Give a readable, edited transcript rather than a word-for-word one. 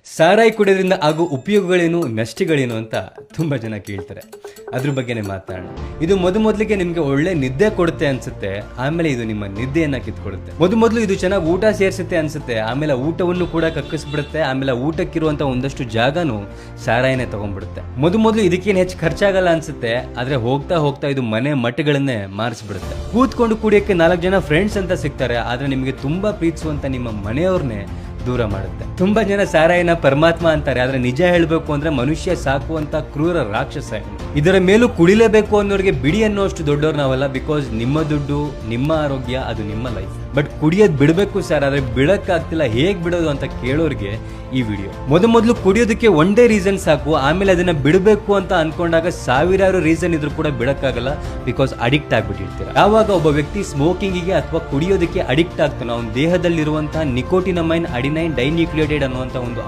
ಸಾರಾಯಿ ಕುಡಿಯೋದ್ರಿಂದ ಆಗೋ ಉಪಯೋಗಗಳೇನು ನಷ್ಟಗಳೇನು ಅಂತ ತುಂಬ ಜನ ಕೇಳ್ತಾರೆ. ಅದ್ರ ಬಗ್ಗೆನೇ ಮಾತಾಡೋಣ. ಇದು ಮೊದಲಿಗೆ ನಿಮಗೆ ಒಳ್ಳೆ ನಿದ್ದೆ ಕೊಡುತ್ತೆ ಅನ್ಸುತ್ತೆ, ಆಮೇಲೆ ಇದು ನಿಮ್ಮ ನಿದ್ದೆಯನ್ನ ಕಿತ್ಕೊಡುತ್ತೆ. ಮೊದಲು ಇದು ಚೆನ್ನಾಗಿ ಊಟ ಸೇರಿಸುತ್ತೆ ಅನ್ಸುತ್ತೆ, ಆಮೇಲೆ ಊಟವನ್ನು ಕೂಡ ಕಕ್ಕಿಸ್ಬಿಡುತ್ತೆ, ಆಮೇಲೆ ಊಟಕ್ಕಿರುವಂತ ಒಂದಷ್ಟು ಜಾಗನೂ ಸಾರಾಯಿನೇ ತಗೊಂಡ್ಬಿಡುತ್ತೆ. ಮೊದಲು ಇದಕ್ಕೇನು ಹೆಚ್ಚು ಖರ್ಚಾಗಲ್ಲ ಅನ್ಸುತ್ತೆ, ಆದ್ರೆ ಹೋಗ್ತಾ ಇದು ಮನೆ ಮಟ್ಟಗಳನ್ನೇ ಮಾರಿಸ್ಬಿಡುತ್ತೆ. ಕೂತ್ಕೊಂಡು ಕುಡಿಯೋಕ್ಕೆ 4 ಜನ ಫ್ರೆಂಡ್ಸ್ ಅಂತ ಸಿಗ್ತಾರೆ, ಆದ್ರೆ ನಿಮಗೆ ತುಂಬಾ ಪ್ರೀತಿಸುವಂತ ನಿಮ್ಮ ಮನೆಯವ್ರನ್ನೇ ದೂರ ಮಾಡುತ್ತೆ. ತುಂಬಾ ಜನ ಸಾರಾಯಿನ ಪರಮಾತ್ಮ ಅಂತಾರೆ, ಆದ್ರೆ ನಿಜ ಹೇಳ್ಬೇಕು ಅಂದ್ರೆ ಮನುಷ್ಯ ಸಾಕುವಂತ ಕ್ರೂರ ರಾಕ್ಷಸ. ಇದರ ಮೇಲೂ ಕುಡಿಲೇಬೇಕು ಅನ್ನೋರಿಗೆ ಬಿಡಿ ಅನ್ನೋಷ್ಟು ದೊಡ್ಡವ್ರು ನಾವಲ್ಲ. ಬಿಕಾಸ್ ನಿಮ್ಮ ದುಡ್ಡು, ನಿಮ್ಮ ಆರೋಗ್ಯ, ಅದು ನಿಮ್ಮ ಲೈಫ್. ಬಟ್ ಕುಡಿಯೋದ್ ಬಿಡಬೇಕು ಸರ್, ಆದ್ರೆ ಬಿಡಕ್ಕಾಗ್ತಿಲ್ಲ, ಹೇಗ್ ಬಿಡೋದು ಅಂತ ಕೇಳೋರಿಗೆ ಈ ವಿಡಿಯೋ. ಮೊದಲು ಕುಡಿಯೋದಕ್ಕೆ ಒಂದೇ ರೀಸನ್ ಸಾಕು, ಆಮೇಲೆ ಅದನ್ನ ಬಿಡಬೇಕು ಅಂತ ಅನ್ಕೊಂಡಾಗ ಸಾವಿರಾರು ರೀಸನ್ ಇದ್ರೂ ಕೂಡ ಬಿಡಕ್ಕಾಗಲ್ಲ. Because addict ಆಗ್ಬಿಟ್ಟಿರ್ತೀರ. ಯಾವಾಗ ಒಬ್ಬ ವ್ಯಕ್ತಿ ಸ್ಮೋಕಿಂಗಿಗೆ ಅಥವಾ ಕುಡಿಯೋದಕ್ಕೆ ಅಡಿಕ್ಟ್ ಆಗ್ತಾನೋ, ಅವನ ದೇಹದಲ್ಲಿರುವಂತಹ ನಿಕೋಟಿನಮೈನ್, ಅಡಿನೈನ್ ಡೈನ್ಯೂಕ್ಲಿಯೋಟೈಡ್ ಅನ್ನುವಂತ ಒಂದು